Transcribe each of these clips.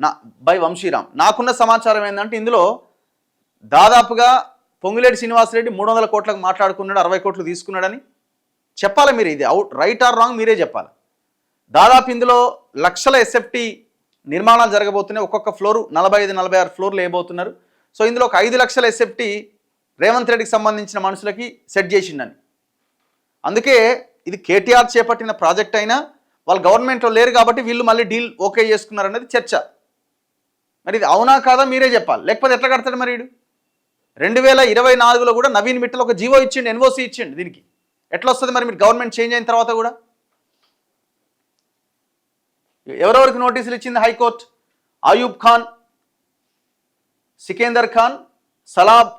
నా బై వంశీరామ్. నాకున్న సమాచారం ఏంటంటే ఇందులో దాదాపుగా పొంగులేటి శ్రీనివాసరెడ్డి 300 కోట్లకు మాట్లాడుకున్నాడు, 60 కోట్లు తీసుకున్నాడని చెప్పాలి మీరు. ఇది అవుట్ రైట్ ఆర్ రాంగ్ మీరే చెప్పాలి. దాదాపు ఇందులో లక్షల ఎస్ఎఫ్టీ నిర్మాణాలు జరగబోతున్నాయి. ఒక్కొక్క ఫ్లోరు 45-46 ఫ్లోర్లు వేయబోతున్నారు. సో ఇందులో ఒక 5 లక్షల ఎస్ఎఫ్టీ రేవంత్ రెడ్డికి సంబంధించిన మనుషులకి సెట్ చేసిండని. అందుకే ఇది కేటీఆర్ చేపట్టిన ప్రాజెక్ట్ అయినా వాళ్ళు గవర్నమెంట్లో లేరు కాబట్టి వీళ్ళు మళ్ళీ డీల్ ఓకే చేసుకున్నారనేది చర్చ. మరి ఇది అవునా కాదా మీరే చెప్పాలి. లేకపోతే ఎట్లా కడతాడు మరి వీడు? 2024లో కూడా నవీన్ మిట్టల్ ఒక జీవో ఇచ్చిండు, ఎన్ఓసి ఇచ్చిండు. దీనికి ఎట్లా వస్తుంది మరి మీరు గవర్నమెంట్ చేంజ్ అయిన తర్వాత కూడా? ఎవరెవరికి నోటీసులు ఇచ్చింది హైకోర్టు? అయూబ్ ఖాన్, సికేందర్ ఖాన్,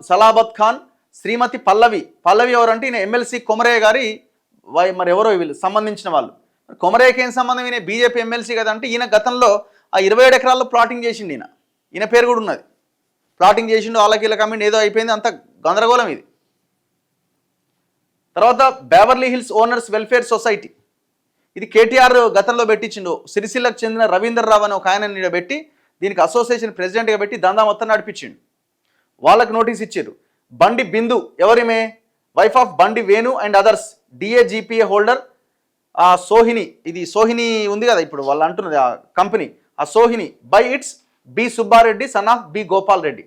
సలాబత్ ఖాన్, శ్రీమతి పల్లవి. పల్లవి ఎవరంటే ఈయన ఎమ్మెల్సీ కొమరయ్య గారి మరి ఎవరో వీళ్ళు సంబంధించిన వాళ్ళు. కొమరయ్యకి ఏం సంబంధం? ఈయన బీజేపీ ఎమ్మెల్సీ కదా. అంటే ఈయన గతంలో ఆ 27 ఎకరాల్లో ప్లాటింగ్ చేసిండు. ఈయన పేరు కూడా ఉన్నది. ప్లాటింగ్ చేసిండు, వాళ్ళకి కమింగ్ ఏదో అయిపోయింది, అంత గందరగోళం ఇది. తర్వాత బేవర్లీ హిల్స్ ఓనర్స్ వెల్ఫేర్ సొసైటీ, ఇది కేటీఆర్ గతంలో పెట్టించిండు. సిరిసిల్లకు చెందిన రవీందర్ రావు అని ఒక ఆయన పెట్టి దీనికి అసోసియేషన్ ప్రెసిడెంట్గా పెట్టి దందా మొత్తం నడిపించిండు. వాళ్ళకి నోటీస్ ఇచ్చారు. బండి బిందు ఎవరిమే? వైఫ్ ఆఫ్ బండి వేణు అండ్ అదర్స్, డిఏజిపిఏ హోల్డర్. ఆ సోహిని, ఇది సోహిని ఉంది కదా ఇప్పుడు వాళ్ళు అంటున్నది ఆ కంపెనీ, ఆ Sohini by its B Subbareddy son of B Gopal Reddy.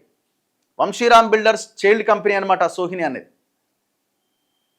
Vamshiram builders child company అనమాట ఆ సోహిని అనేది.